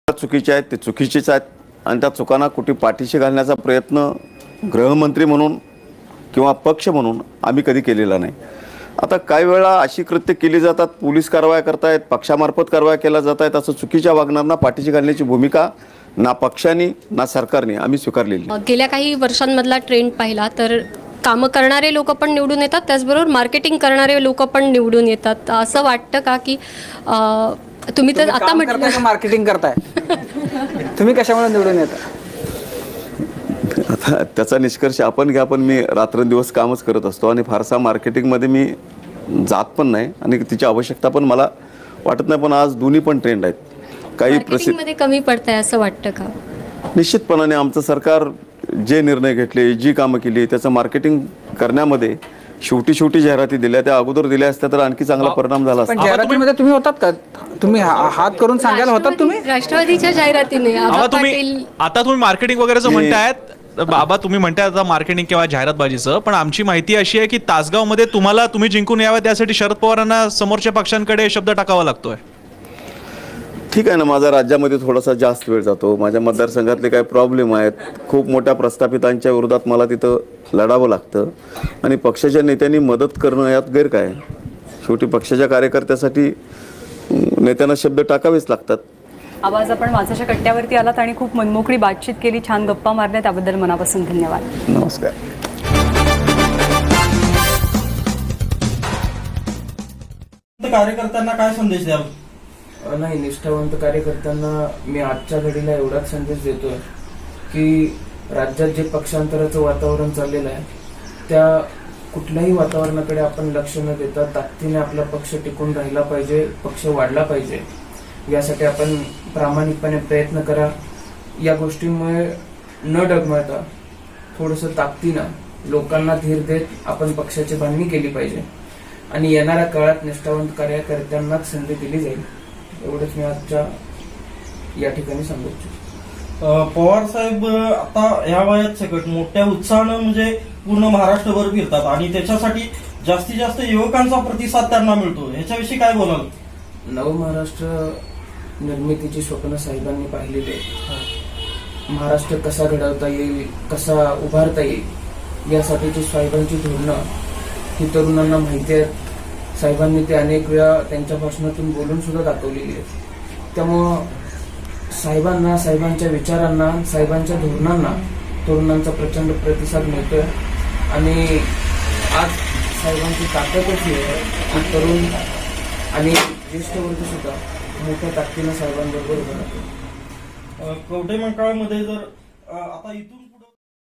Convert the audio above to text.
चुकीचे आहेत, ते चुकीचेच आहेत आणि त्या चुकांना कुठे पाठीशी घालण्याचा प्रयत्न गृहमंत्री म्हणून किंवा पक्ष म्हणून आम्ही कधी केलेला नाही। आता काही वेळा अशी कृत्य केली जातात, पोलीस कारवाया करतायत, पक्षामार्फत कारवाया केल्या जात आहेत, असं चुकीच्या वागणाऱ्यांना पाठीशी घालण्याची भूमिका ना पक्षाने ना सरकारने आम्ही स्वीकारलेली। गेल्या काही वर्षांमधला ट्रेंड पाहिला तर कामं करणारे लोक पण निवडून येतात, त्याचबरोबर मार्केटिंग करणारे लोक पण निवडून येतात। असं वाटतं का की तुम्ही तर आता म्हटलं मार्केटिंग करताय तुम्ही कशामुळे निवडून येता? आता त्याचा निष्कर्ष आपण घ्या, पण मी रात्रंदिवस कामच करत असतो आणि फारसा मार्केटिंगमध्ये मी जात पण नाही आणि तिची आवश्यकता पण मला वाटत नाही। पण आज दोन्ही पण ट्रेंड आहेत, काही मार्केटिंगमध्ये कमी पडतंय असं वाटतं का? निश्चितपणाने आमचं सरकार जे निर्णय घेतले, जी कामं केली त्याचं मार्केटिंग करण्यामध्ये शेवटी जाहिराती दिल्या, त्या अगोदर दिल्या असत्या तर आणखी चांगला परिणाम झाला असता। पण जाहिरातीमध्ये तुम्ही होतात का? तुम्ही हात करून सांगायला होतात तुम्ही? राष्ट्रवादीच्या जाहिरातीने आता तुम्ही मार्केटिंग वगैरेचं म्हणतायत बाबा, तुम्ही म्हणताय आता मार्केटिंग किंवा जाहिरातबाजीचं, पण आमची माहिती अशी आहे की तासगावमध्ये तुम्ही जिंकून यावं त्यासाठी शरद पवारांना समोरच्या पक्षांकडे शब्द टाकावा लागतोय। ठीक आहे ना, माझा राज्यामध्ये थोडासा जास्त वेळ जातो, माझ्या मतदारसंघातले काही प्रॉब्लेम आहेत, खूप मोठ्या प्रस्थापितांच्या विरोधात मला तिथं लढावं लागतं आणि पक्षाच्या नेत्यांनी मदत करणं यात गैर काय? शेवटी पक्षाच्या कार्यकर्त्यासाठी नेत्यांना शब्द टाकावेच लागतात। आवाज आपण माझ्याच्या कट्ट्यावरती आलात आणि खूप मनमोकळी बातचीत केली, छान गप्पा मारल्या, त्याबद्दल मनापासून धन्यवाद। नमस्कार। कार्यकर्त्यांना काय संदेश द्याल? नाही, निष्ठावंत कार्यकर्त्यांना मी आजच्या घडीला एवढाच संदेश देतोय की राज्यात जे पक्षांतराचं वातावरण चाललेलं आहे त्या कुठल्याही वातावरणाकडे आपण लक्ष न देता ताकदीने आपला पक्ष टिकून राहिला पाहिजे, पक्ष वाढला पाहिजे, यासाठी आपण प्रामाणिकपणे प्रयत्न करा। या गोष्टींमुळे न डगमळता थोडंसं ताकदीनं लोकांना धीर देत आपण पक्षाची बांधणी केली पाहिजे आणि येणाऱ्या काळात निष्ठावंत कार्यकर्त्यांनाच संधी दिली जाईल, एवढंच मी आजच्या या ठिकाणी सांगू इच्छितो। पवार साहेब आता या वयात सकट मोठ्या उत्साहानं म्हणजे पूर्ण महाराष्ट्रभर फिरतात आणि त्याच्यासाठी जास्तीत जास्त युवकांचा प्रतिसाद त्यांना मिळतो, ह्याच्याविषयी काय बोलाल? नवमहाराष्ट्र निर्मितीची स्वप्न साहेबांनी पाहिलेली आहे। महाराष्ट्र कसा घडवता येईल, कसा उभारता येईल यासाठीची साहेबांची धोरणं ही तरुणांना माहिती आहेत। साहेबांनी ते अनेक वेळा त्यांच्या भाषणातून बोलून सुद्धा दाखवलेली आहेत। त्यामुळं साहेबांना, साहेबांच्या विचारांना, साहेबांच्या धोरणांना तरुणांचा प्रचंड प्रतिसाद मिळतोय आणि आज साहेबांची ताकदच ही आहे की तरुण आणि ज्येष्ठ वर्ग सुद्धा मोठ्या ताकदीनं साहेबांबरोबर उभा राहतो। कवठे मंकाळामध्ये जर आता इथून